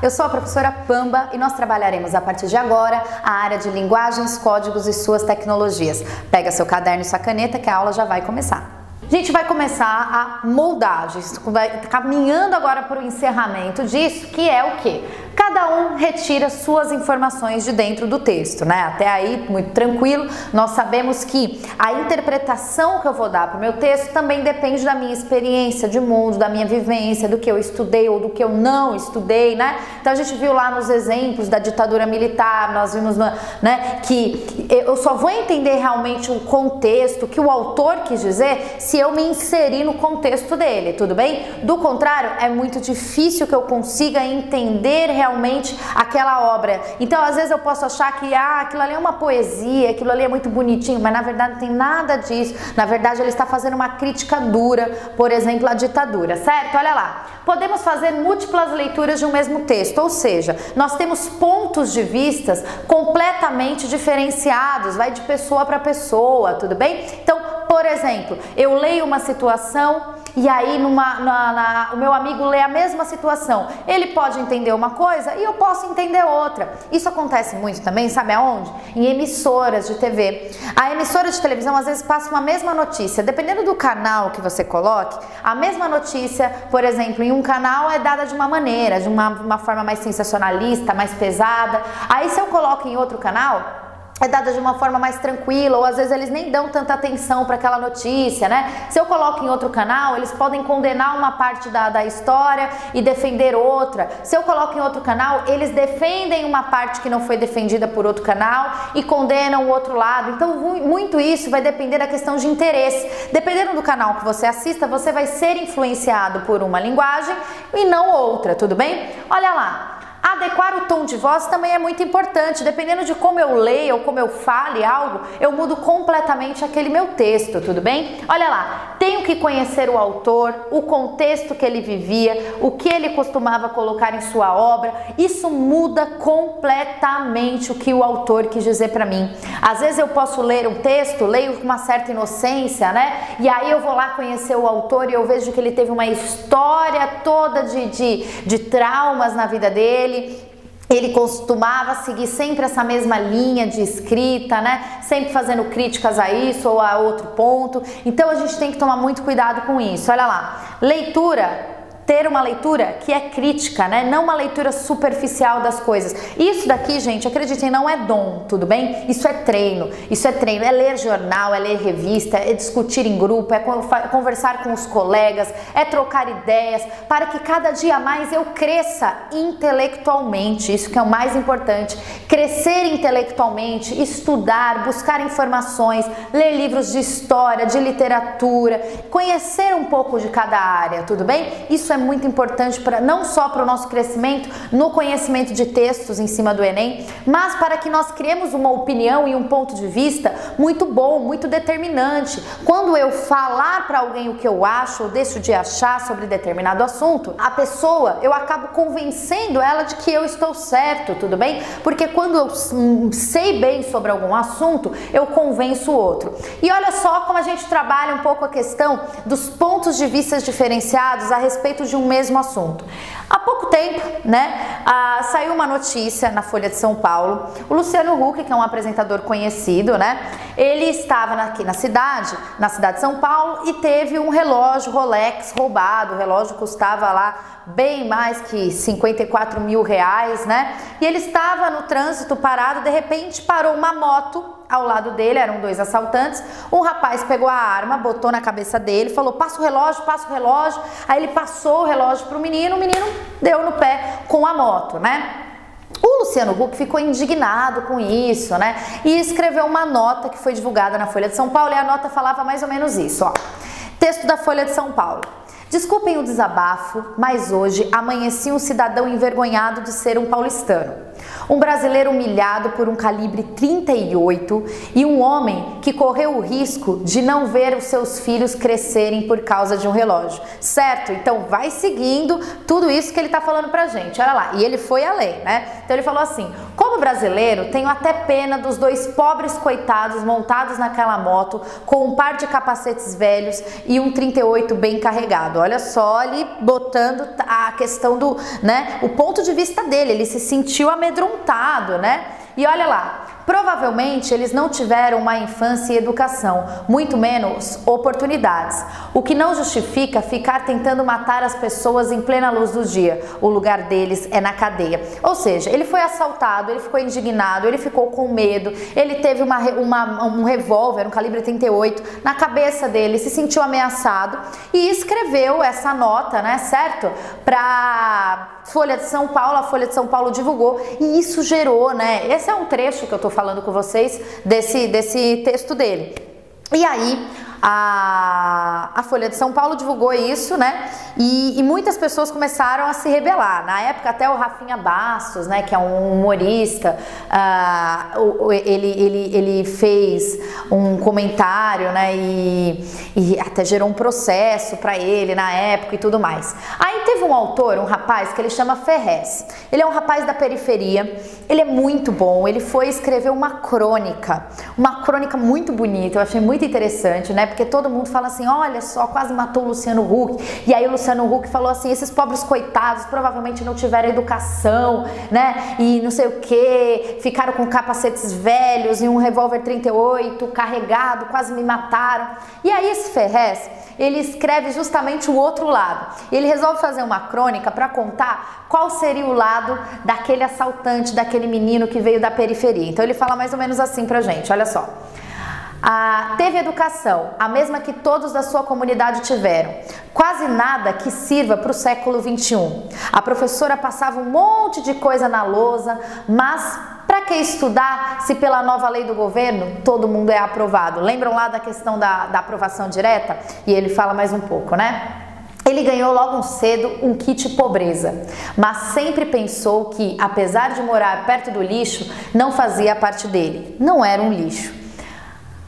Eu sou a professora Pamba e nós trabalharemos a partir de agora a área de linguagens, códigos e suas tecnologias. Pega seu caderno e sua caneta que a aula já vai começar. A gente vai começar a moldagem, vai caminhando agora para o encerramento disso, que é o quê? Cada um retira suas informações de dentro do texto, né? Até aí, muito tranquilo. Nós sabemos que a interpretação que eu vou dar para o meu texto também depende da minha experiência de mundo, da minha vivência, do que eu estudei ou do que eu não estudei, né? Então a gente viu lá nos exemplos da ditadura militar, nós vimos, né, que eu só vou entender realmente o contexto, o que o autor quis dizer, se eu me inserir no contexto dele, tudo bem? Do contrário, é muito difícil que eu consiga entender realmente aquela obra. Então, às vezes eu posso achar que aquilo ali é uma poesia, aquilo ali é muito bonitinho, mas na verdade não tem nada disso. Na verdade, ele está fazendo uma crítica dura, por exemplo, à ditadura, certo? Olha lá. Podemos fazer múltiplas leituras de um mesmo texto, ou seja, nós temos pontos de vistas completamente diferenciados, vai de pessoa para pessoa, tudo bem? Então, por exemplo, eu leio uma situação e aí o meu amigo lê a mesma situação. Ele pode entender uma coisa e eu posso entender outra. Isso acontece muito também, sabe aonde? Em emissoras de TV. A emissora de televisão às vezes passa uma mesma notícia. Dependendo do canal que você coloque, a mesma notícia, por exemplo, em um canal é dada de uma maneira, de uma forma mais sensacionalista, mais pesada. Aí se eu coloco em outro canal, é dada de uma forma mais tranquila, ou às vezes eles nem dão tanta atenção para aquela notícia, né? Se eu coloco em outro canal, eles podem condenar uma parte da história e defender outra. Se eu coloco em outro canal, eles defendem uma parte que não foi defendida por outro canal e condenam o outro lado. Então, muito isso vai depender da questão de interesse. Dependendo do canal que você assista, você vai ser influenciado por uma linguagem e não outra, tudo bem? Olha lá. Adequar o tom de voz também é muito importante. Dependendo de como eu leio ou como eu fale algo, eu mudo completamente aquele meu texto, tudo bem? Olha lá, tenho que conhecer o autor, o contexto que ele vivia, o que ele costumava colocar em sua obra. Isso muda completamente o que o autor quis dizer para mim. Às vezes eu posso ler um texto, leio com uma certa inocência, né? E aí eu vou lá conhecer o autor e eu vejo que ele teve uma história toda de traumas na vida dele. Ele costumava seguir sempre essa mesma linha de escrita, né? Sempre fazendo críticas a isso ou a outro ponto. Então a gente tem que tomar muito cuidado com isso. Olha lá, leitura. Ter uma leitura que é crítica, né? Não uma leitura superficial das coisas. Isso daqui, gente, acreditem, não é dom, tudo bem? Isso é treino, é ler jornal, é ler revista, é discutir em grupo, é conversar com os colegas, é trocar ideias, para que cada dia mais eu cresça intelectualmente, isso que é o mais importante. Crescer intelectualmente, estudar, buscar informações, ler livros de história, de literatura, conhecer um pouco de cada área, tudo bem? Isso é muito importante não só para o nosso crescimento no conhecimento de textos em cima do Enem, mas para que nós criemos uma opinião e um ponto de vista muito bom, muito determinante. Quando eu falar para alguém o que eu acho ou deixo de achar sobre determinado assunto, a pessoa, eu acabo convencendo ela de que eu estou certo, tudo bem? Porque quando eu sei bem sobre algum assunto, eu convenço o outro. E olha só como a gente trabalha um pouco a questão dos pontos de vista diferenciados a respeito de um mesmo assunto. Há pouco tempo, né, saiu uma notícia na Folha de São Paulo. O Luciano Huck, que é um apresentador conhecido, né, ele estava aqui na cidade de São Paulo e teve um relógio Rolex roubado. O relógio custava lá bem mais que 54 mil reais, né? E ele estava no trânsito parado, de repente parou uma moto ao lado dele, eram dois assaltantes. Um rapaz pegou a arma, botou na cabeça dele, falou: passa o relógio, passa o relógio. Aí ele passou o relógio pro menino, o menino deu no pé com a moto, né? O Luciano Huck ficou indignado com isso, né? E escreveu uma nota que foi divulgada na Folha de São Paulo, e a nota falava mais ou menos isso, ó. Texto da Folha de São Paulo. Desculpem o desabafo, mas hoje amanheci um cidadão envergonhado de ser um paulistano. Um brasileiro humilhado por um calibre 38 e um homem que correu o risco de não ver os seus filhos crescerem por causa de um relógio. Certo? Então vai seguindo tudo isso que ele tá falando pra gente. Olha lá. E ele foi além, né? Então ele falou assim: como brasileiro, tenho até pena dos dois pobres coitados montados naquela moto com um par de capacetes velhos e um 38 bem carregado. Olha só, ele botando a questão do, né, o ponto de vista dele, ele se sentiu amedrontado, né? E olha lá, provavelmente eles não tiveram uma infância e educação, muito menos oportunidades, o que não justifica ficar tentando matar as pessoas em plena luz do dia. O lugar deles é na cadeia. Ou seja, ele foi assaltado, ele ficou indignado, ele ficou com medo, ele teve um revólver, um calibre 38 na cabeça dele, se sentiu ameaçado e escreveu essa nota, né, certo? Pra Folha de São Paulo, a Folha de São Paulo divulgou e isso gerou, né? Esse é um trecho que eu tô falando com vocês desse texto dele. E aí a Folha de São Paulo divulgou isso, né? E muitas pessoas começaram a se rebelar. Na época até o Rafinha Bastos, né, que é um humorista, ele fez um comentário, né, e até gerou um processo para ele na época e tudo mais. Aí teve um autor, um rapaz que ele chama Ferrez. Ele é um rapaz da periferia, ele é muito bom, ele foi escrever uma crônica muito bonita, eu achei muito interessante, né? Porque todo mundo fala assim, olha só, quase matou o Luciano Huck. E aí o Luciano Huck falou assim, esses pobres coitados provavelmente não tiveram educação, né? E não sei o que, ficaram com capacetes velhos e um revólver 38 carregado, quase me mataram. E aí esse Ferrez, ele escreve justamente o outro lado. Ele resolve fazer uma crônica para contar qual seria o lado daquele assaltante, daquele menino que veio da periferia. Então ele fala mais ou menos assim pra gente, olha só. Teve educação, a mesma que todos da sua comunidade tiveram, quase nada que sirva para o século XXI. A professora passava um monte de coisa na lousa, mas para que estudar se pela nova lei do governo todo mundo é aprovado? Lembram lá da questão da aprovação direta? E ele fala mais um pouco, né? Ele ganhou logo cedo um kit pobreza, mas sempre pensou que, apesar de morar perto do lixo, não fazia parte dele, não era um lixo.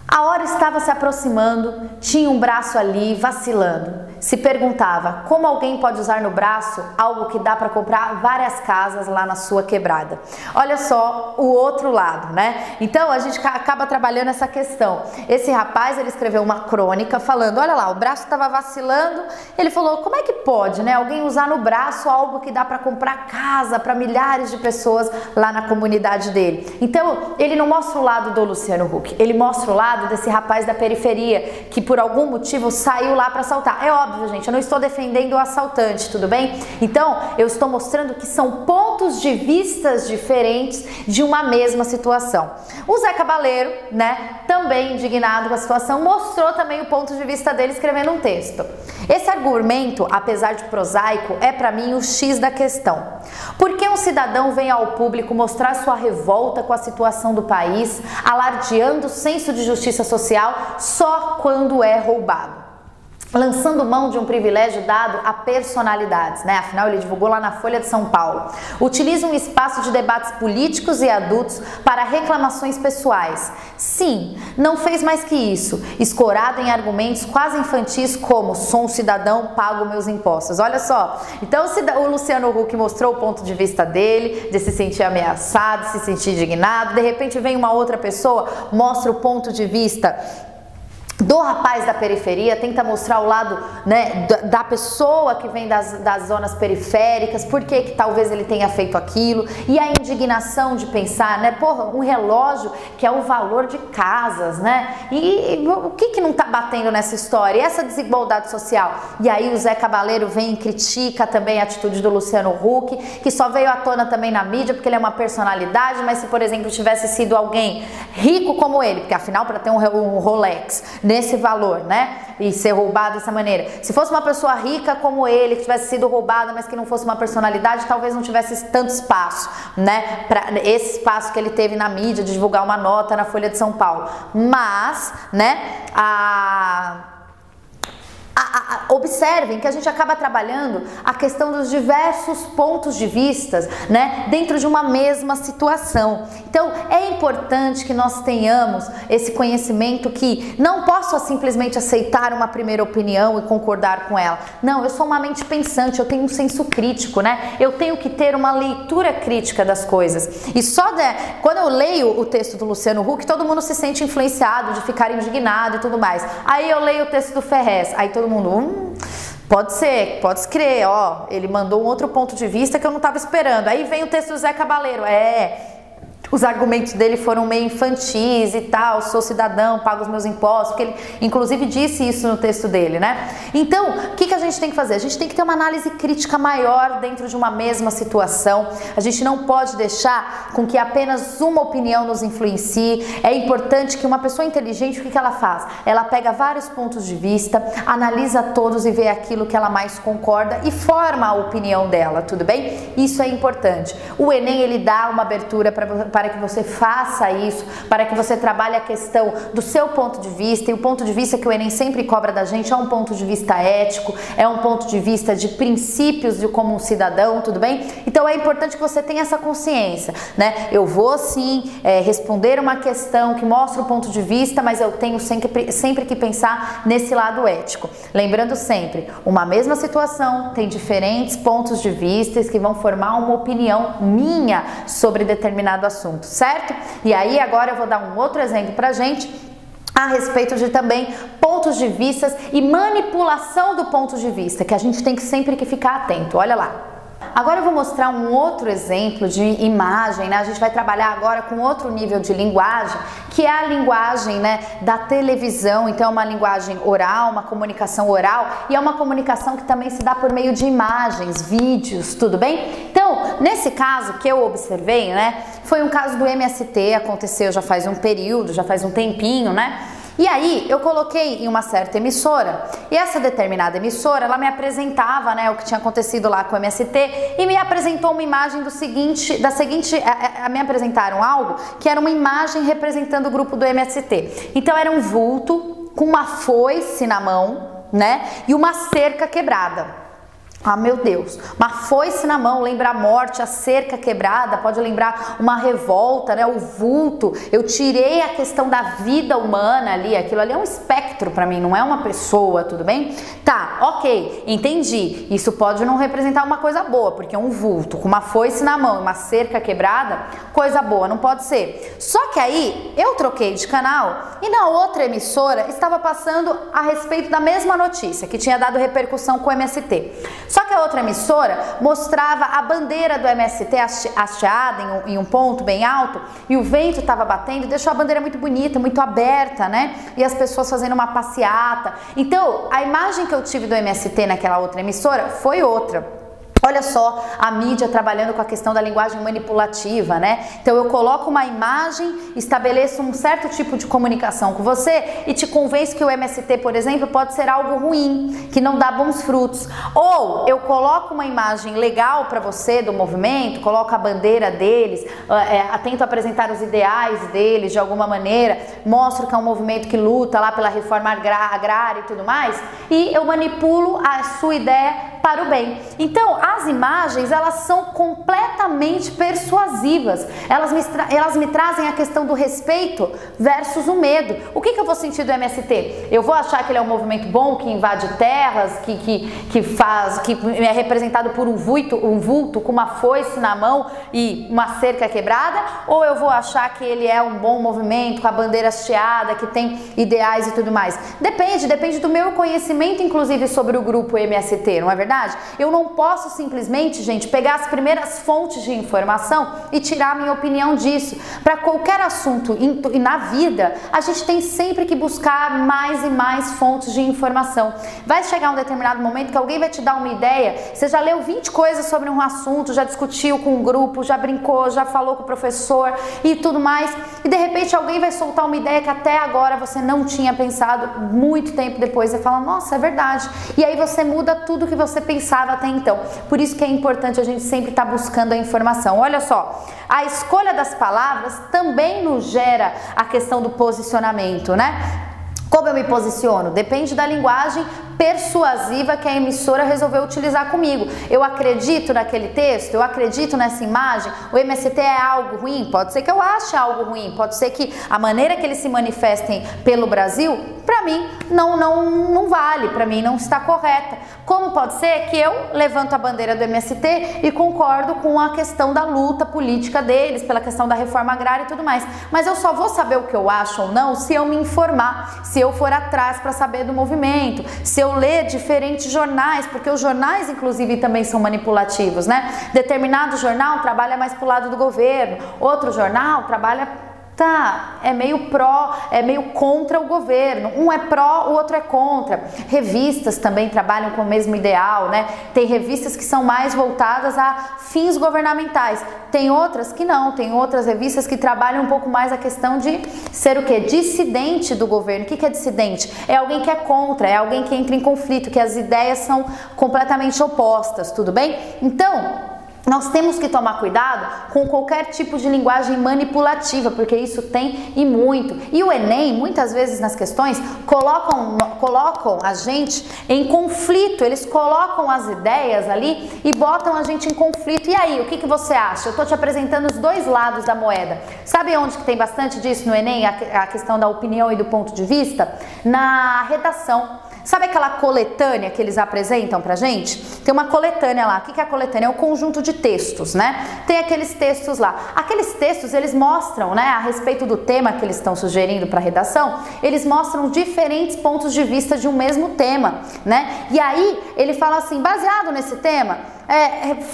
A hora estava se aproximando, tinha um braço ali vacilando. Se perguntava como alguém pode usar no braço algo que dá para comprar várias casas lá na sua quebrada. Olha só o outro lado, né? Então a gente acaba trabalhando essa questão. Esse rapaz, ele escreveu uma crônica falando, olha lá, o braço estava vacilando. Ele falou, como é que pode, né? Alguém usar no braço algo que dá para comprar casa para milhares de pessoas lá na comunidade dele. Então ele não mostra o lado do Luciano Huck, ele mostra o lado desse rapaz da periferia que por algum motivo saiu lá para assaltar. É óbvio, gente, eu não estou defendendo o assaltante, tudo bem? Então, eu estou mostrando que são pontos de vistas diferentes de uma mesma situação. O Zé Cabaleiro, né, também indignado com a situação, mostrou também o ponto de vista dele escrevendo um texto. Esse argumento, apesar de prosaico, é para mim o X da questão. Por que um cidadão vem ao público mostrar sua revolta com a situação do país, alardeando o senso de justiça social só quando é roubado? Lançando mão de um privilégio dado a personalidades, né? Afinal, ele divulgou lá na Folha de São Paulo. Utiliza um espaço de debates políticos e adultos para reclamações pessoais. Sim, não fez mais que isso, escorado em argumentos quase infantis como sou um cidadão, pago meus impostos. Olha só, então o Luciano Huck mostrou o ponto de vista dele, de se sentir ameaçado, se sentir indignado, de repente vem uma outra pessoa, mostra o ponto de vista do rapaz da periferia, tenta mostrar o lado, né, da pessoa que vem das zonas periféricas, por que talvez ele tenha feito aquilo, e a indignação de pensar, né, porra, um relógio que é o valor de casas, né, e o que não tá batendo nessa história, e essa desigualdade social? E aí o Zé Cabaleiro vem e critica também a atitude do Luciano Huck, que só veio à tona também na mídia porque ele é uma personalidade, mas se, por exemplo, tivesse sido alguém rico como ele, porque afinal para ter um Rolex nesse valor, né, e ser roubado dessa maneira, se fosse uma pessoa rica como ele, que tivesse sido roubada, mas que não fosse uma personalidade, talvez não tivesse tanto espaço, né, para esse espaço que ele teve na mídia de divulgar uma nota na Folha de São Paulo. Mas, né, observem que a gente acaba trabalhando a questão dos diversos pontos de vista, né, dentro de uma mesma situação. Então, é importante que nós tenhamos esse conhecimento que não posso simplesmente aceitar uma primeira opinião e concordar com ela. Não, eu sou uma mente pensante, eu tenho um senso crítico, né? Eu tenho que ter uma leitura crítica das coisas. E só quando eu leio o texto do Luciano Huck, todo mundo se sente influenciado de ficar indignado e tudo mais. Aí eu leio o texto do Ferrez, aí todo mundo, pode ser, pode crer, ó, ele mandou um outro ponto de vista que eu não estava esperando. Aí vem o texto do Zé Cabaleiro, os argumentos dele foram meio infantis e tal, sou cidadão, pago os meus impostos, porque ele inclusive disse isso no texto dele, né? Então, o que a gente tem que fazer? A gente tem que ter uma análise crítica maior dentro de uma mesma situação. A gente não pode deixar com que apenas uma opinião nos influencie. É importante que uma pessoa inteligente, o que ela faz? Ela pega vários pontos de vista, analisa todos e vê aquilo que ela mais concorda e forma a opinião dela, tudo bem? Isso é importante. O Enem, ele dá uma abertura para que você faça isso, para que você trabalhe a questão do seu ponto de vista, e o ponto de vista que o Enem sempre cobra da gente é um ponto de vista ético, é um ponto de vista de princípios de como um cidadão, tudo bem? Então é importante que você tenha essa consciência, né? Eu vou sim responder uma questão que mostra o ponto de vista, mas eu tenho sempre que pensar nesse lado ético. Lembrando sempre, uma mesma situação tem diferentes pontos de vista que vão formar uma opinião minha sobre determinado assunto, certo? E aí agora eu vou dar um outro exemplo pra gente a respeito de também pontos de vista e manipulação do ponto de vista, que a gente tem que sempre ficar atento. Olha lá. Agora eu vou mostrar um outro exemplo de imagem, né? A gente vai trabalhar agora com outro nível de linguagem, que é a linguagem, né, da televisão. Então é uma linguagem oral, uma comunicação oral, e é uma comunicação que também se dá por meio de imagens, vídeos, tudo bem? Então, nesse caso que eu observei, né, foi um caso do MST, aconteceu já faz um período, já faz um tempinho, né? E aí eu coloquei em uma certa emissora, e essa determinada emissora, ela me apresentava, né, o que tinha acontecido lá com o MST, e me apresentou uma imagem me apresentaram algo que era uma imagem representando o grupo do MST. Então era um vulto com uma foice na mão, né, e uma cerca quebrada. Ah, meu Deus, uma foice na mão, lembra a morte, a cerca quebrada, pode lembrar uma revolta, né, o vulto. Eu tirei a questão da vida humana ali, aquilo ali é um espectro pra mim, não é uma pessoa, tudo bem? Tá, ok, entendi. Isso pode não representar uma coisa boa, porque um vulto com uma foice na mão e uma cerca quebrada, coisa boa, não pode ser. Só que aí, eu troquei de canal e na outra emissora estava passando a respeito da mesma notícia, que tinha dado repercussão com o MST. Só que a outra emissora mostrava a bandeira do MST hasteada em um ponto bem alto, e o vento estava batendo e deixou a bandeira muito bonita, muito aberta, né? E as pessoas fazendo uma passeata. Então, a imagem que eu tive do MST naquela outra emissora foi outra. Olha só a mídia trabalhando com a questão da linguagem manipulativa, né? Então eu coloco uma imagem, estabeleço um certo tipo de comunicação com você e te convenço que o MST, por exemplo, pode ser algo ruim, que não dá bons frutos. Ou eu coloco uma imagem legal para você do movimento, coloco a bandeira deles, tento apresentar os ideais deles de alguma maneira, mostro que é um movimento que luta lá pela reforma agrária e tudo mais, e eu manipulo a sua ideia para o bem. Então, as imagens, elas são completamente persuasivas. Elas me trazem a questão do respeito versus o medo. O que eu vou sentir do MST? Eu vou achar que ele é um movimento bom, que invade terras, que é representado por um vulto com uma foice na mão e uma cerca quebrada? Ou eu vou achar que ele é um bom movimento, com a bandeira hasteada, que tem ideais e tudo mais? Depende do meu conhecimento, inclusive, sobre o grupo MST, não é verdade? Eu não posso simplesmente, gente, pegar as primeiras fontes de informação e tirar a minha opinião disso. Para qualquer assunto e na vida, a gente tem sempre que buscar mais e mais fontes de informação. Vai chegar um determinado momento que alguém vai te dar uma ideia, você já leu 20 coisas sobre um assunto, já discutiu com um grupo, já brincou, já falou com o professor e tudo mais, e de repente alguém vai soltar uma ideia que até agora você não tinha pensado, muito tempo depois você fala, nossa, é verdade. E aí você muda tudo que você pensava até então. Por isso que é importante a gente sempre estar buscando a informação. Olha só, a escolha das palavras também nos gera a questão do posicionamento, né? Como eu me posiciono? Depende da linguagem persuasiva que a emissora resolveu utilizar comigo. Eu acredito naquele texto, eu acredito nessa imagem, o MST é algo ruim? Pode ser que eu ache algo ruim, pode ser que a maneira que eles se manifestem pelo Brasil, para mim, não vale, para mim não está correta. Como pode ser que eu levanto a bandeira do MST e concordo com a questão da luta política deles, pela questão da reforma agrária e tudo mais, mas eu só vou saber o que eu acho ou não se eu me informar, se eu for atrás para saber do movimento, se eu ler diferentes jornais, porque os jornais inclusive também são manipulativos, né? Determinado jornal trabalha mais pro lado do governo, outro jornal trabalha é meio pró, é meio contra o governo. Um é pró, o outro é contra. Revistas também trabalham com o mesmo ideal, né? Tem revistas que são mais voltadas a fins governamentais. Tem outras que não, tem outras revistas que trabalham um pouco mais a questão de ser o quê? Dissidente do governo. O que é dissidente? É alguém que é contra, é alguém que entra em conflito, que as ideias são completamente opostas, tudo bem? Então, nós temos que tomar cuidado com qualquer tipo de linguagem manipulativa, porque isso tem e muito. E o Enem, muitas vezes nas questões, colocam a gente em conflito, eles colocam as ideias ali e botam a gente em conflito. E aí, o que você acha? Eu estou te apresentando os dois lados da moeda. Sabe onde que tem bastante disso no Enem, a questão da opinião e do ponto de vista? Na redação. Sabe aquela coletânea que eles apresentam pra gente? Tem uma coletânea lá. O que é a coletânea? É um conjunto de textos, né? Tem aqueles textos lá. Aqueles textos, eles mostram, né, a respeito do tema que eles estão sugerindo para redação, eles mostram diferentes pontos de vista de um mesmo tema, né? E aí, ele fala assim, baseado nesse tema,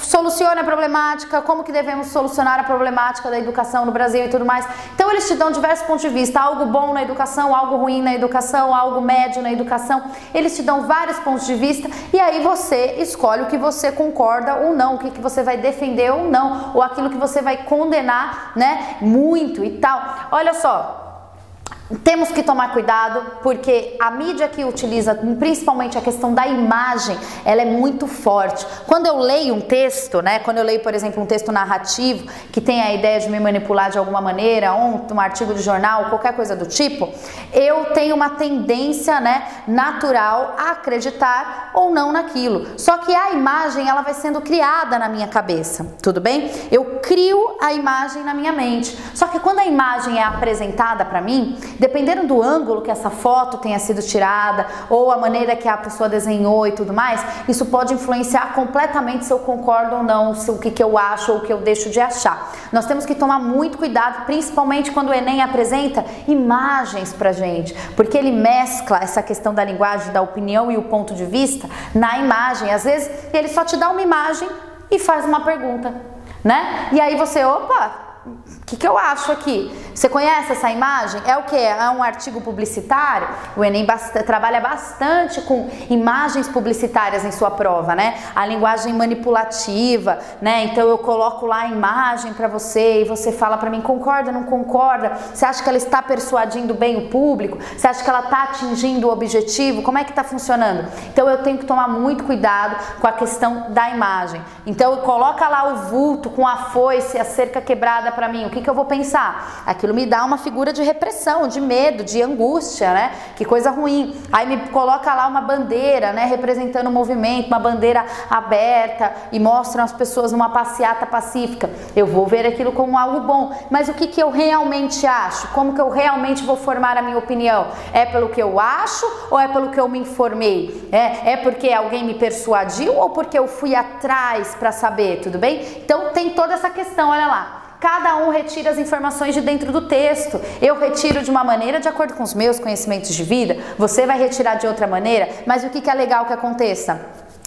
solucione a problemática, como que devemos solucionar a problemática da educação no Brasil e tudo mais. Então eles te dão diversos pontos de vista, algo bom na educação, algo ruim na educação, algo médio na educação. Eles te dão vários pontos de vista e aí você escolhe o que você concorda ou não, o que você vai defender ou não, ou aquilo que você vai condenar, né, muito e tal. Olha só, temos que tomar cuidado porque a mídia que utiliza, principalmente a questão da imagem, ela é muito forte. Quando eu leio um texto, né, quando eu leio, por exemplo, um texto narrativo que tem a ideia de me manipular de alguma maneira, ou um artigo de jornal, qualquer coisa do tipo, eu tenho uma tendência, né, natural a acreditar ou não naquilo. Só que a imagem, ela vai sendo criada na minha cabeça, tudo bem? Eu crio a imagem na minha mente. Só que quando a imagem é apresentada para mim, dependendo do ângulo que essa foto tenha sido tirada ou a maneira que a pessoa desenhou e tudo mais, isso pode influenciar completamente se eu concordo ou não, se o que eu acho ou o que eu deixo de achar. Nós temos que tomar muito cuidado, principalmente quando o Enem apresenta imagens pra gente, porque ele mescla essa questão da linguagem, da opinião e o ponto de vista na imagem. Às vezes ele só te dá uma imagem e faz uma pergunta, né? E aí você, opa, o que eu acho aqui? Você conhece essa imagem? É o que? É um artigo publicitário? O Enem trabalha bastante com imagens publicitárias em sua prova, né? A linguagem manipulativa, né? Então eu coloco lá a imagem para você e você fala para mim, concorda, não concorda? Você acha que ela está persuadindo bem o público? Você acha que ela está atingindo o objetivo? Como é que está funcionando? Então eu tenho que tomar muito cuidado com a questão da imagem. Então coloca lá o vulto com a foice, a cerca quebrada para mim, o que eu vou pensar? Aquilo me dá uma figura de repressão, de medo, de angústia, né? Que coisa ruim. Aí me coloca lá uma bandeira, né, representando o movimento, uma bandeira aberta e mostram as pessoas numa passeata pacífica. Eu vou ver aquilo como algo bom, mas o que eu realmente acho? Como que eu realmente vou formar a minha opinião? É pelo que eu acho ou é pelo que eu me informei? É porque alguém me persuadiu ou porque eu fui atrás para saber, tudo bem? Então tem toda essa questão, olha lá. Cada um retira as informações de dentro do texto. Eu retiro de uma maneira de acordo com os meus conhecimentos de vida, você vai retirar de outra maneira, mas o que é legal que aconteça?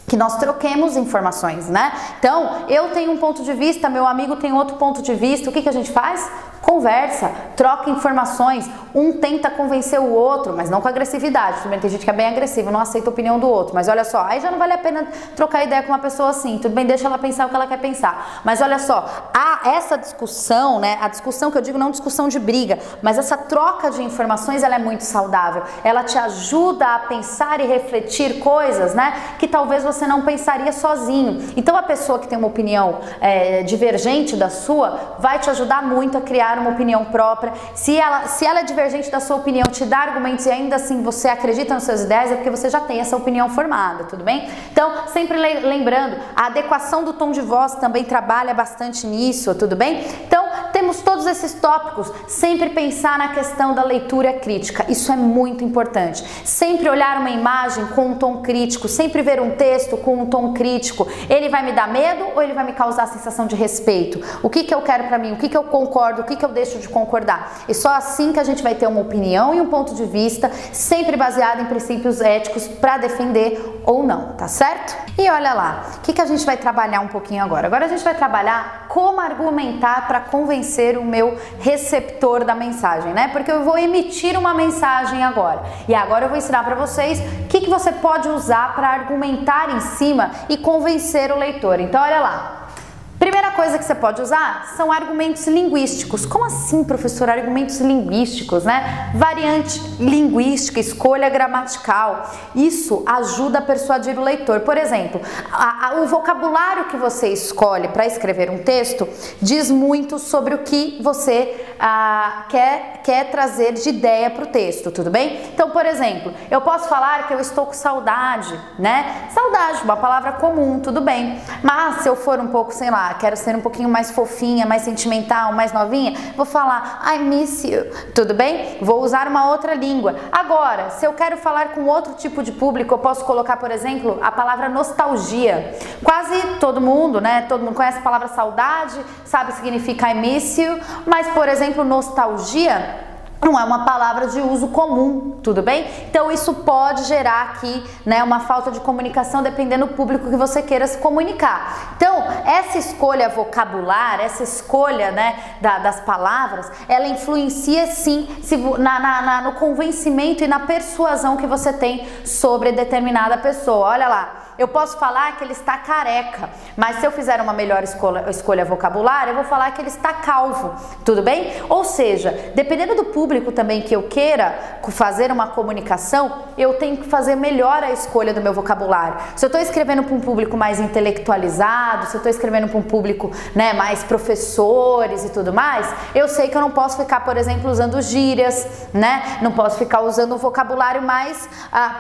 Que nós troquemos informações, né? Então, eu tenho um ponto de vista, meu amigo tem outro ponto de vista, o que a gente faz? Conversa, troca informações, um tenta convencer o outro, mas não com agressividade. Tudo bem, tem gente que é bem agressiva, não aceita a opinião do outro, mas olha só, aí já não vale a pena trocar ideia com uma pessoa assim, tudo bem, deixa ela pensar o que ela quer pensar. Mas olha só, essa discussão, né, a discussão que eu digo não discussão de briga, mas essa troca de informações, ela é muito saudável, ela te ajuda a pensar e refletir coisas, né, que talvez você não pensaria sozinho. Então a pessoa que tem uma opinião divergente da sua, vai te ajudar muito a criar uma opinião própria. Se ela é divergente da sua opinião, te dá argumentos e ainda assim você acredita nas suas ideias, é porque você já tem essa opinião formada, tudo bem? Então, sempre lembrando, a adequação do tom de voz também trabalha bastante nisso, tudo bem? Então, temos todos esses tópicos, sempre pensar na questão da leitura crítica, isso é muito importante. Sempre olhar uma imagem com um tom crítico, sempre ver um texto com um tom crítico. Ele vai me dar medo ou ele vai me causar a sensação de respeito? O que que eu quero pra mim? O que que eu concordo? O que que eu deixo de concordar? E só assim que a gente vai ter uma opinião e um ponto de vista, sempre baseado em princípios éticos para defender ou não, tá certo? E olha lá, o que que a gente vai trabalhar um pouquinho agora? Agora a gente vai trabalhar como argumentar para convencer o meu receptor da mensagem, né? Porque eu vou emitir uma mensagem agora. E agora eu vou ensinar para vocês o que que você pode usar para argumentar em cima e convencer o leitor. Então olha lá. Primeira coisa que você pode usar são argumentos linguísticos. Como assim, professor? Argumentos linguísticos, né? Variante linguística, escolha gramatical. Isso ajuda a persuadir o leitor. Por exemplo, o vocabulário que você escolhe para escrever um texto diz muito sobre o que você quer trazer de ideia para o texto, tudo bem? Então, por exemplo, eu posso falar que eu estou com saudade, né? Saudade, uma palavra comum, tudo bem. Mas se eu for um pouco, sei lá, quero ser um pouquinho mais fofinha, mais sentimental, mais novinha, vou falar I miss you, tudo bem? Vou usar uma outra língua. Agora, se eu quero falar com outro tipo de público, eu posso colocar, por exemplo, a palavra nostalgia. Quase todo mundo, né? Todo mundo conhece a palavra saudade, sabe o que significa I miss you, mas, por exemplo, nostalgia não é uma palavra de uso comum, tudo bem? Então isso pode gerar aqui, né, uma falta de comunicação dependendo do público que você queira se comunicar. Então essa escolha vocabular, essa escolha, né, das palavras, ela influencia sim no convencimento e na persuasão que você tem sobre determinada pessoa. Olha lá. Eu posso falar que ele está careca, mas se eu fizer uma melhor escolha vocabular, eu vou falar que ele está calvo, tudo bem? Ou seja, dependendo do público também que eu queira fazer uma comunicação, eu tenho que fazer melhor a escolha do meu vocabulário. Se eu estou escrevendo para um público mais intelectualizado, se eu estou escrevendo para um público, né, mais professores e tudo mais, eu sei que eu não posso ficar, por exemplo, usando gírias, né? Não posso ficar usando um vocabulário mais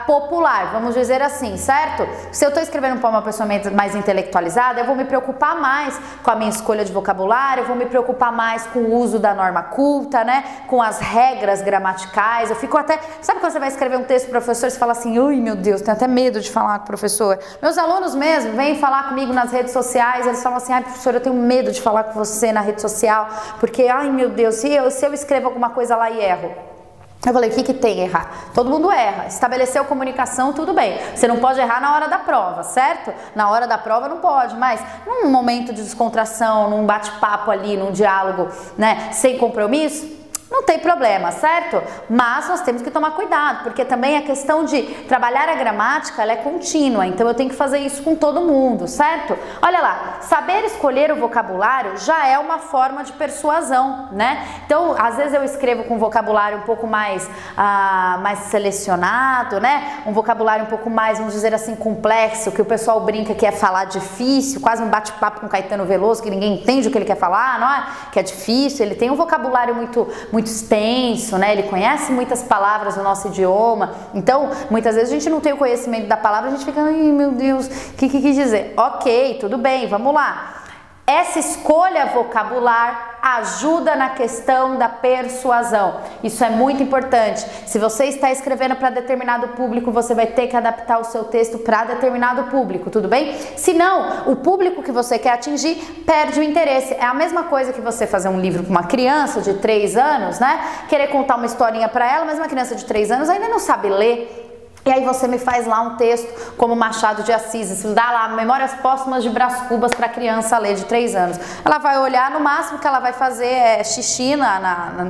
popular, vamos dizer assim, certo? Se eu estou escrevendo para uma pessoa mais intelectualizada, eu vou me preocupar mais com a minha escolha de vocabulário, eu vou me preocupar mais com o uso da norma culta, né? Com as regras gramaticais. Eu fico até... Sabe quando você vai escrever um texto para o professor e você fala assim, ui, meu Deus, tenho até medo de falar com o professor. Meus alunos mesmo vêm falar comigo nas redes sociais, eles falam assim, ai, professor, eu tenho medo de falar com você na rede social, porque, ai, meu Deus, se eu escrevo alguma coisa lá e erro. Eu falei, o que que tem errar? Todo mundo erra. Estabeleceu comunicação, tudo bem. Você não pode errar na hora da prova, certo? Na hora da prova não pode, mas num momento de descontração, num bate-papo ali, num diálogo, né, sem compromisso, não tem problema, certo? Mas nós temos que tomar cuidado, porque também a questão de trabalhar a gramática, ela é contínua, então eu tenho que fazer isso com todo mundo, certo? Olha lá, saber escolher o vocabulário já é uma forma de persuasão, né? Então, às vezes eu escrevo com um vocabulário um pouco mais selecionado, né? Um vocabulário um pouco mais, vamos dizer assim, complexo, que o pessoal brinca que é falar difícil, quase um bate-papo com Caetano Veloso, que ninguém entende o que ele quer falar, não é? Que é difícil, ele tem um vocabulário muito extenso, né? Ele conhece muitas palavras do nosso idioma, então muitas vezes a gente não tem o conhecimento da palavra, a gente fica, ai meu Deus, o que quis dizer? Ok, tudo bem, vamos lá. Essa escolha vocabular ajuda na questão da persuasão. Isso é muito importante. Se você está escrevendo para determinado público, você vai ter que adaptar o seu texto para determinado público, tudo bem? Se não, o público que você quer atingir perde o interesse. É a mesma coisa que você fazer um livro para uma criança de 3 anos, né? Querer contar uma historinha para ela, mas uma criança de 3 anos ainda não sabe ler. E aí você me faz lá um texto como Machado de Assis, isso dá lá Memórias Póstumas de Brás Cubas para criança ler de 3 anos. Ela vai olhar, no máximo que ela vai fazer é xixi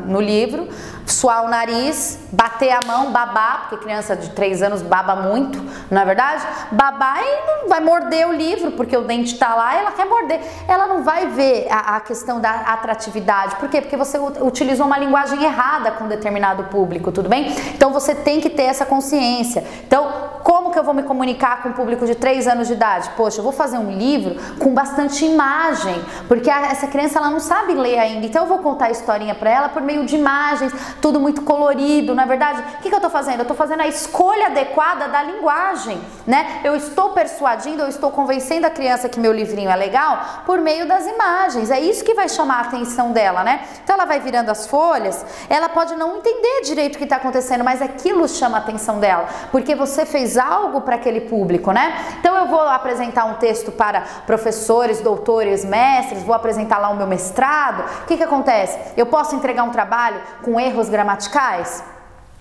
no livro, suar o nariz, bater a mão, babar, porque criança de 3 anos baba muito, não é verdade? Babar e vai morder o livro, porque o dente tá lá e ela quer morder. Ela não vai ver a questão da atratividade. Por quê? Porque você utilizou uma linguagem errada com determinado público, tudo bem? Então você tem que ter essa consciência. Então, como que eu vou me comunicar com o público de 3 anos de idade? Poxa, eu vou fazer um livro com bastante imagem, porque essa criança ela não sabe ler ainda, então eu vou contar a historinha para ela por meio de imagens, tudo muito colorido, na verdade. O que eu estou fazendo? Eu estou fazendo a escolha adequada da linguagem, né? Eu estou persuadindo, eu estou convencendo a criança que meu livrinho é legal por meio das imagens, é isso que vai chamar a atenção dela, né? Então ela vai virando as folhas, ela pode não entender direito o que está acontecendo, mas aquilo chama a atenção dela, porque você fez algo para aquele público, né? Então eu vou apresentar um texto para professores, doutores, mestres, vou apresentar lá o meu mestrado. O que acontece? Eu posso entregar um trabalho com erros gramaticais?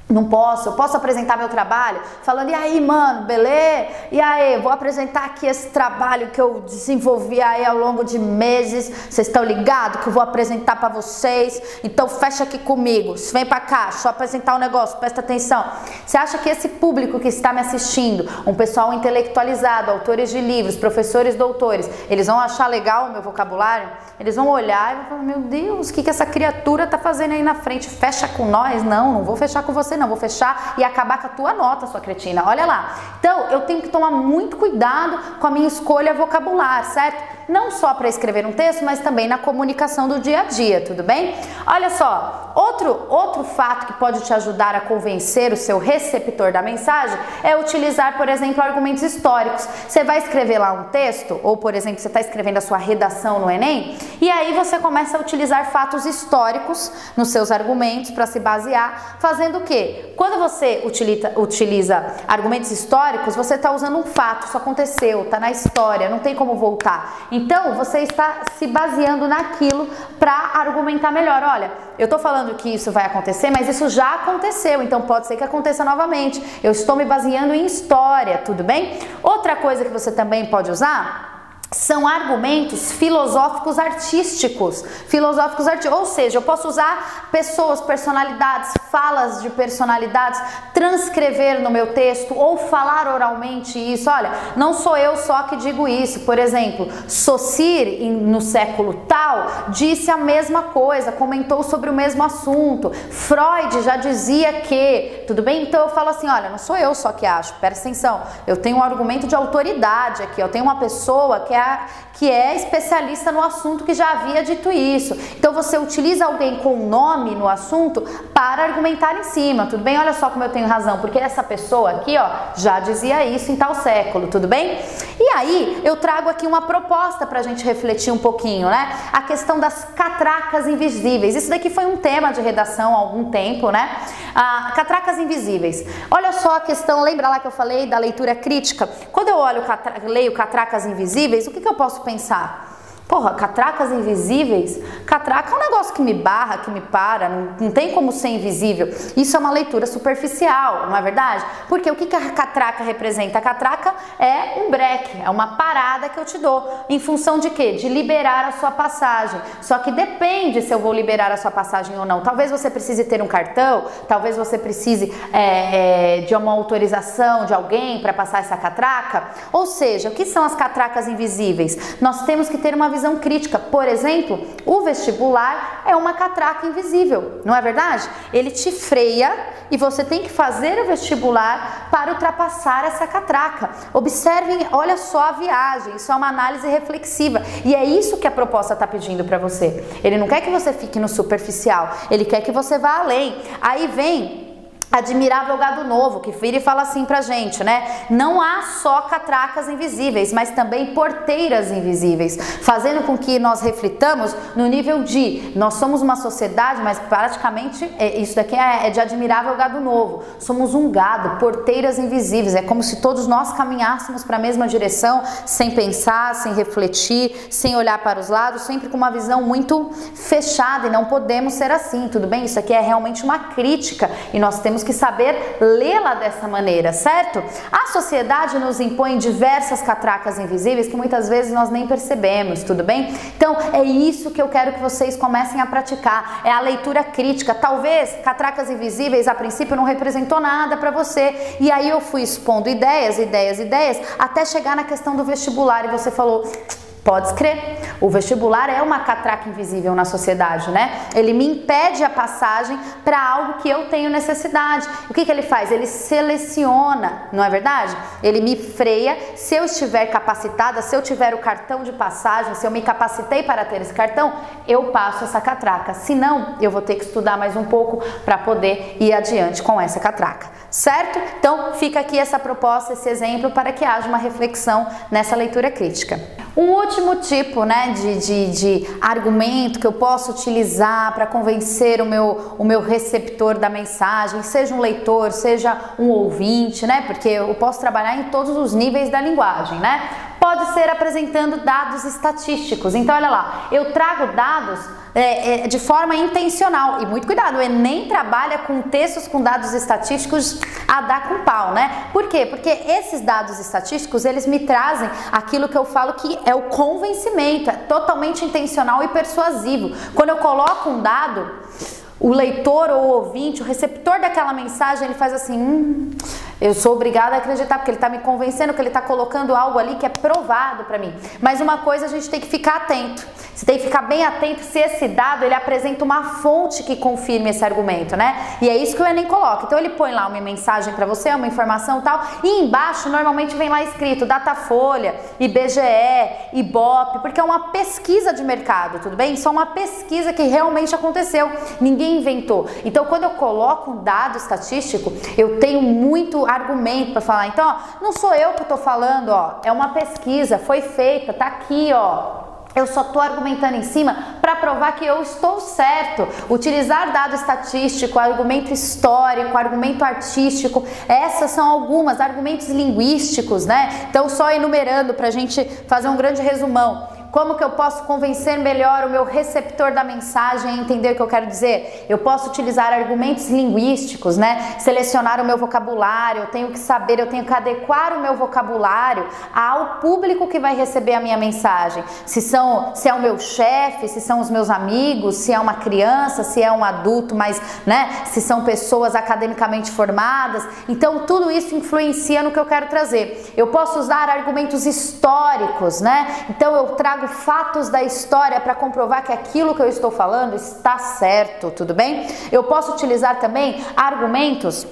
Não posso, eu posso apresentar meu trabalho falando, e aí mano, beleza? E aí, vou apresentar aqui esse trabalho que eu desenvolvi aí ao longo de meses, vocês estão ligados que eu vou apresentar para vocês, então fecha aqui comigo, vem pra cá, deixa eu apresentar um negócio, presta atenção. Você acha que esse público que está me assistindo, um pessoal intelectualizado, autores de livros, professores, doutores, eles vão achar legal o meu vocabulário? Eles vão olhar e vão falar, meu Deus, o que essa criatura tá fazendo aí na frente? Fecha com nós? Não vou fechar com você não, vou fechar e acabar com a tua nota, sua cretina, olha lá. Então, eu tenho que tomar muito cuidado com a minha escolha vocabular, certo? Não só para escrever um texto, mas também na comunicação do dia a dia, tudo bem? Olha só, outro fato que pode te ajudar a convencer o seu receptor da mensagem é utilizar, por exemplo, argumentos históricos. Você vai escrever lá um texto, ou por exemplo, você está escrevendo a sua redação no Enem, e aí você começa a utilizar fatos históricos nos seus argumentos para se basear, fazendo o quê? Quando você utiliza argumentos históricos, você está usando um fato, isso aconteceu, está na história, não tem como voltar. Então, você está se baseando naquilo para argumentar melhor. Olha, eu estou falando que isso vai acontecer, mas isso já aconteceu, então pode ser que aconteça novamente. Eu estou me baseando em história, tudo bem? Outra coisa que você também pode usar são argumentos filosóficos artísticos. Ou seja, eu posso usar pessoas, personalidades, falas de personalidades, transcrever no meu texto ou falar oralmente isso. Olha, não sou eu só que digo isso. Por exemplo, Saussure, no século tal, disse a mesma coisa, comentou sobre o mesmo assunto. Freud já dizia que, tudo bem? Então eu falo assim, olha, não sou eu só que acho, presta atenção, eu tenho um argumento de autoridade aqui, eu tenho uma pessoa que é especialista no assunto que já havia dito isso. Então você utiliza alguém com nome no assunto para argumentar em cima, tudo bem? Olha só como eu tenho razão, porque essa pessoa aqui, ó, já dizia isso em tal século, tudo bem? E aí eu trago aqui uma proposta pra gente refletir um pouquinho, né? A questão das catracas invisíveis. Isso daqui foi um tema de redação há algum tempo, né? Catracas invisíveis. Olha só a questão, lembra lá que eu falei da leitura crítica? Quando eu leio catracas invisíveis, o que eu posso pensar? Porra, catracas invisíveis? Catraca é um negócio que me barra, que me para, não tem como ser invisível. Isso é uma leitura superficial, não é verdade? Porque o que a catraca representa? A catraca é um breque, é uma parada que eu te dou. Em função de quê? De liberar a sua passagem. Só que depende se eu vou liberar a sua passagem ou não. Talvez você precise ter um cartão, talvez você precise de uma autorização de alguém para passar essa catraca. Ou seja, o que são as catracas invisíveis? Nós temos que ter uma visão crítica. Por exemplo, o vestibular é uma catraca invisível, não é verdade? Ele te freia e você tem que fazer o vestibular para ultrapassar essa catraca. Observem, olha só a viagem, isso é uma análise reflexiva e é isso que a proposta está pedindo para você. Ele não quer que você fique no superficial, ele quer que você vá além. Aí vem Admirável Gado Novo, que vira e fala assim pra gente, né? Não há só catracas invisíveis, mas também porteiras invisíveis, fazendo com que nós reflitamos no nível de nós somos uma sociedade, mas praticamente isso daqui é de Admirável Gado Novo. Somos um gado, porteiras invisíveis. É como se todos nós caminhássemos para a mesma direção, sem pensar, sem refletir, sem olhar para os lados, sempre com uma visão muito fechada, e não podemos ser assim, tudo bem? Isso aqui é realmente uma crítica e nós temos que saber lê-la dessa maneira, certo? A sociedade nos impõe diversas catracas invisíveis que muitas vezes nós nem percebemos, tudo bem? Então é isso que eu quero que vocês comecem a praticar, é a leitura crítica. Talvez catracas invisíveis a princípio não representou nada para você, e aí eu fui expondo ideias, até chegar na questão do vestibular e você falou: Pode crer. O vestibular é uma catraca invisível na sociedade, né? Ele me impede a passagem para algo que eu tenho necessidade. O que ele faz? Ele seleciona, não é verdade? Ele me freia. Se eu estiver capacitada, se eu tiver o cartão de passagem, se eu me capacitei para ter esse cartão, eu passo essa catraca. Se não, eu vou ter que estudar mais um pouco para poder ir adiante com essa catraca, certo? Então, fica aqui essa proposta, esse exemplo, para que haja uma reflexão nessa leitura crítica. Um último tipo, né, de argumento que eu posso utilizar para convencer o meu receptor da mensagem, seja um leitor, seja um ouvinte, né, porque eu posso trabalhar em todos os níveis da linguagem, né? Pode ser apresentando dados estatísticos. Então, olha lá, eu trago dados de forma intencional. E muito cuidado, o Enem trabalha com textos com dados estatísticos a dar com pau, né? Por quê? Porque esses dados estatísticos, eles me trazem aquilo que eu falo que é o convencimento, é totalmente intencional e persuasivo. Quando eu coloco um dado, o leitor ou o ouvinte, o receptor daquela mensagem, ele faz assim, eu sou obrigada a acreditar, porque ele está me convencendo que ele está colocando algo ali que é provado para mim. Mas uma coisa a gente tem que ficar atento. Você tem que ficar bem atento se esse dado ele apresenta uma fonte que confirme esse argumento, né? E é isso que o Enem coloca. Então ele põe lá uma mensagem para você, uma informação e tal, e embaixo normalmente vem lá escrito Datafolha, IBGE, Ibope, porque é uma pesquisa de mercado, tudo bem? Isso é uma pesquisa que realmente aconteceu. Ninguém inventou. Então quando eu coloco um dado estatístico, eu tenho muito argumento para falar. Então, ó, não sou eu que estou falando, ó, é uma pesquisa, foi feita, tá aqui, ó. Eu só estou argumentando em cima para provar que eu estou certo. Utilizar dado estatístico, argumento histórico, argumento artístico, essas são algumas, argumentos linguísticos, né? Então, só enumerando para a gente fazer um grande resumão. Como que eu posso convencer melhor o meu receptor da mensagem a entender o que eu quero dizer? Eu posso utilizar argumentos linguísticos, né? Selecionar o meu vocabulário, eu tenho que saber, eu tenho que adequar o meu vocabulário ao público que vai receber a minha mensagem. Se é o meu chefe, se são os meus amigos, se é uma criança, se é um adulto, mas, né? Se são pessoas academicamente formadas. Então, tudo isso influencia no que eu quero trazer. Eu posso usar argumentos históricos, né? Então, eu trago fatos da história para comprovar que aquilo que eu estou falando está certo, tudo bem? Eu posso utilizar também argumentos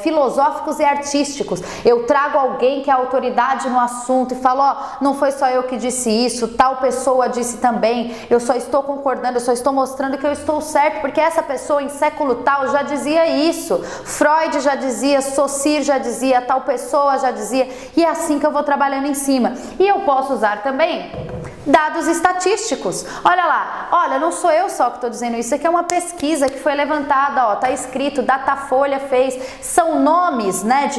filosóficos e artísticos. Eu trago alguém que é autoridade no assunto e falo, ó, não foi só eu que disse isso, tal pessoa disse também, eu só estou concordando, eu só estou mostrando que eu estou certo, porque essa pessoa em século tal já dizia isso, Freud já dizia, Saussure já dizia, tal pessoa já dizia, e é assim que eu vou trabalhando em cima. E eu posso usar também dados estatísticos. Olha lá, olha, não sou eu só que estou dizendo isso, aqui é uma pesquisa que foi levantada, ó, tá escrito, Datafolha fez, são nomes, né,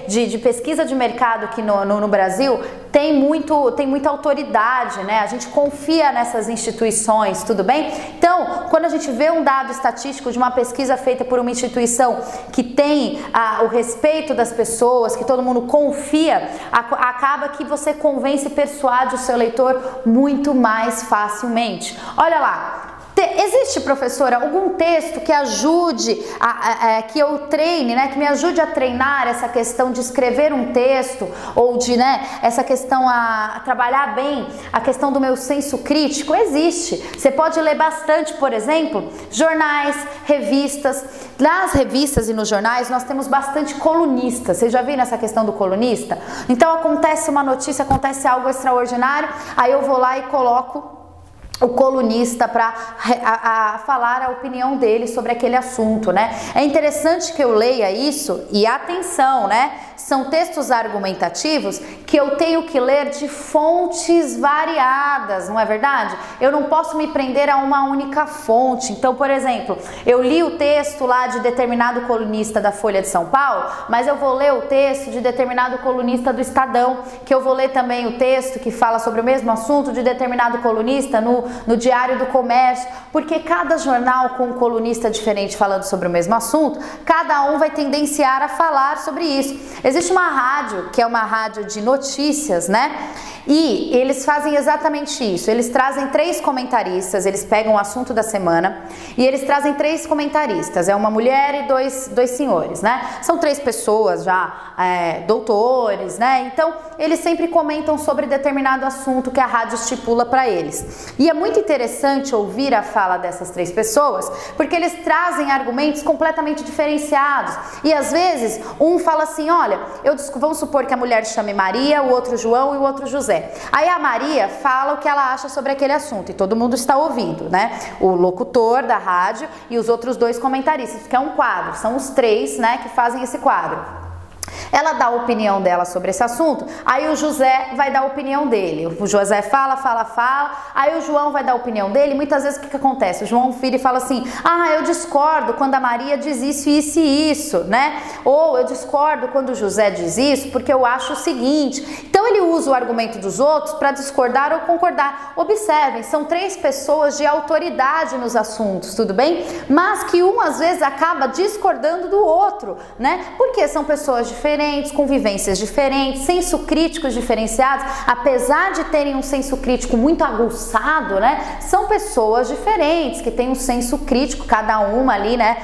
de pesquisa de mercado que no Brasil tem muita autoridade, né, a gente confia nessas instituições, tudo bem? Então, quando a gente vê um dado estatístico de uma pesquisa feita por uma instituição que tem o respeito das pessoas, que todo mundo confia, acaba que você convence e persuade o seu leitor muito mais facilmente. Olha lá, existe, professora, algum texto que ajude, que eu treine, né, que me ajude a treinar essa questão de escrever um texto ou de, né, essa questão a trabalhar bem a questão do meu senso crítico? Existe. Você pode ler bastante, por exemplo, jornais, revistas. Nas revistas e nos jornais nós temos bastante colunistas. Vocês já viram essa questão do colunista? Então acontece uma notícia, acontece algo extraordinário, aí eu vou lá e coloco o colunista para falar a opinião dele sobre aquele assunto, né? É interessante que eu leia isso e atenção, né? São textos argumentativos que eu tenho que ler de fontes variadas, não é verdade? Eu não posso me prender a uma única fonte. Então, por exemplo, eu li o texto lá de determinado colunista da Folha de São Paulo, mas eu vou ler o texto de determinado colunista do Estadão, que eu vou ler também o texto que fala sobre o mesmo assunto de determinado colunista no Diário do Comércio, porque cada jornal com um colunista diferente falando sobre o mesmo assunto, cada um vai tendenciar a falar sobre isso. Existe uma rádio, que é uma rádio de notícias, né? E eles fazem exatamente isso, eles trazem 3 comentaristas, eles pegam o assunto da semana e eles trazem 3 comentaristas, é uma mulher e dois senhores, né? São 3 pessoas já, doutores, né? Então, eles sempre comentam sobre determinado assunto que a rádio estipula para eles. E é muito interessante ouvir a fala dessas 3 pessoas, porque eles trazem argumentos completamente diferenciados. E às vezes, um fala assim, olha, vamos supor que a mulher chame Maria, o outro João e o outro José. Aí a Maria fala o que ela acha sobre aquele assunto e todo mundo está ouvindo, né? O locutor da rádio e os outros 2 comentaristas, que é um quadro, são os 3, né, que fazem esse quadro. Ela dá a opinião dela sobre esse assunto, aí o José vai dar a opinião dele. O José fala, aí o João vai dar a opinião dele. Muitas vezes o que acontece? O João vira e fala assim, eu discordo quando a Maria diz isso, isso e isso, né? Ou eu discordo quando o José diz isso porque eu acho o seguinte. Então ele usa o argumento dos outros para discordar ou concordar. Observem, são 3 pessoas de autoridade nos assuntos, tudo bem? Mas que um às vezes acaba discordando do outro, né? Porque são pessoas diferentes, com vivências diferentes, senso críticos diferenciados, apesar de terem um senso crítico muito aguçado, né? São pessoas diferentes, que têm um senso crítico, cada uma ali, né?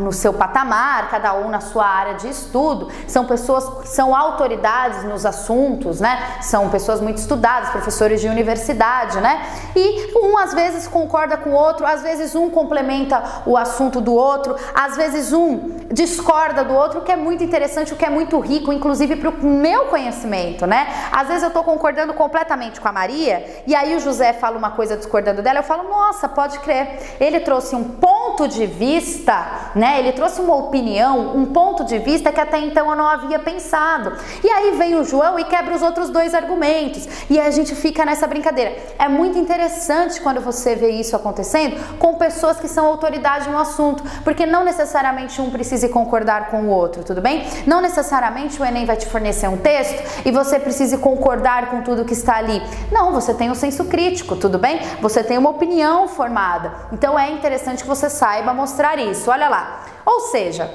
No seu patamar, cada um na sua área de estudo. São pessoas que são autoridades nos assuntos, né? São pessoas muito estudadas, professores de universidade, né? E um às vezes concorda com o outro, às vezes um complementa o assunto do outro, às vezes um discorda do outro, o que é muito interessante, o que é muito rico, inclusive para o meu conhecimento, né? Às vezes eu tô concordando completamente com a Maria e aí o José fala uma coisa discordando dela, eu falo, nossa, pode crer, ele trouxe um ponto de vista, né? Ele trouxe uma opinião, um ponto de vista que até então eu não havia pensado. E aí vem o João e quebra os outros 2 argumentos e a gente fica nessa brincadeira. É muito interessante quando você vê isso acontecendo com pessoas que são autoridade no assunto, porque não necessariamente um precise concordar com o outro, tudo bem? Não necessariamente o Enem vai te fornecer um texto e você precise concordar com tudo que está ali. Não, você tem um senso crítico, tudo bem? Você tem uma opinião formada. Então é interessante que você saiba mostrar isso. Olha lá. Ou seja,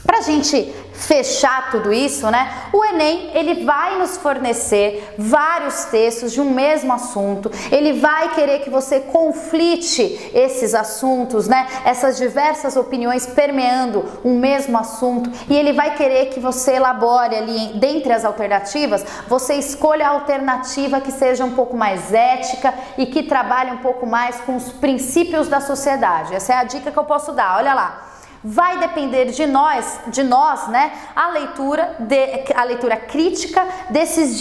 pra gente fechar tudo isso, né? O Enem, ele vai nos fornecer vários textos de um mesmo assunto. Ele vai querer que você conflite esses assuntos, né? Essas diversas opiniões permeando um mesmo assunto. E ele vai querer que você elabore ali, dentre as alternativas, você escolha a alternativa que seja um pouco mais ética e que trabalhe um pouco mais com os princípios da sociedade. Essa é a dica que eu posso dar. Olha lá. Vai depender de nós, né, a leitura crítica desses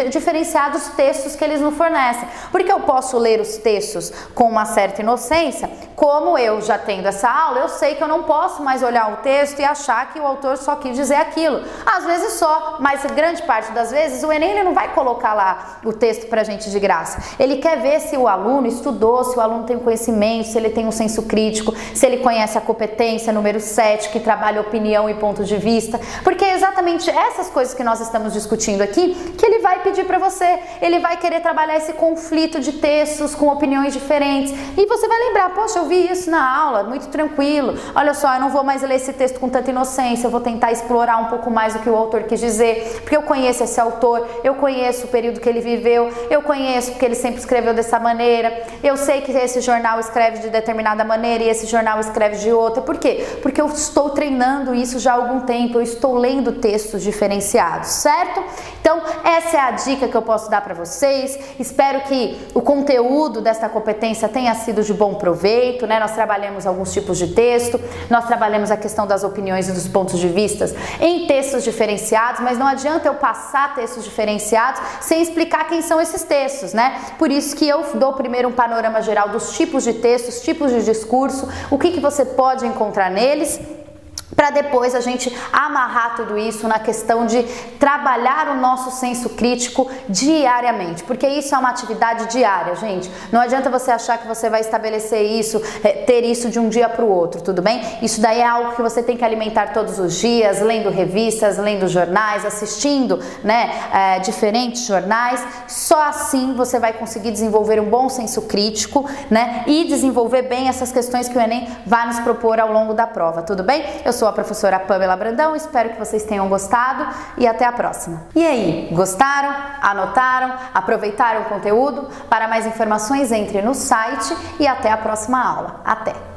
diferenciados textos que eles nos fornecem. Porque eu posso ler os textos com uma certa inocência, como eu já tendo essa aula, eu sei que eu não posso mais olhar o texto e achar que o autor só quis dizer aquilo. Às vezes só, mas grande parte das vezes o Enem ele não vai colocar lá o texto pra gente de graça. Ele quer ver se o aluno estudou, se o aluno tem conhecimento, se ele tem um senso crítico, se ele conhece a competência número 7, que trabalha opinião e ponto de vista, porque é exatamente essas coisas que nós estamos discutindo aqui que ele vai pedir para você. Ele vai querer trabalhar esse conflito de textos com opiniões diferentes e você vai lembrar, poxa, eu vi isso na aula, muito tranquilo, olha só, eu não vou mais ler esse texto com tanta inocência, eu vou tentar explorar um pouco mais o que o autor quis dizer, porque eu conheço esse autor, eu conheço o período que ele viveu, eu conheço porque ele sempre escreveu dessa maneira, eu sei que esse jornal escreve de determinada maneira e esse jornal escreve de outra. Por quê? Porque eu estou treinando isso já há algum tempo, eu estou lendo textos diferenciados, certo? Então, essa é a dica que eu posso dar para vocês. Espero que o conteúdo desta competência tenha sido de bom proveito, né? Nós trabalhamos alguns tipos de texto, nós trabalhamos a questão das opiniões e dos pontos de vista em textos diferenciados, mas não adianta eu passar textos diferenciados sem explicar quem são esses textos, né? Por isso que eu dou primeiro um panorama geral dos tipos de textos, tipos de discurso, o que você pode encontrar neles, para depois a gente amarrar tudo isso na questão de trabalhar o nosso senso crítico diariamente, porque isso é uma atividade diária, gente. Não adianta você achar que você vai estabelecer isso, ter isso de um dia para o outro, tudo bem? Isso daí é algo que você tem que alimentar todos os dias, lendo revistas, lendo jornais, assistindo, né, diferentes jornais. Só assim você vai conseguir desenvolver um bom senso crítico, né, e desenvolver bem essas questões que o Enem vai nos propor ao longo da prova, tudo bem? Eu sou sou a professora Pamela Brandão, espero que vocês tenham gostado e até a próxima. E aí, gostaram? Anotaram? Aproveitaram o conteúdo? Para mais informações, entre no site e até a próxima aula. Até!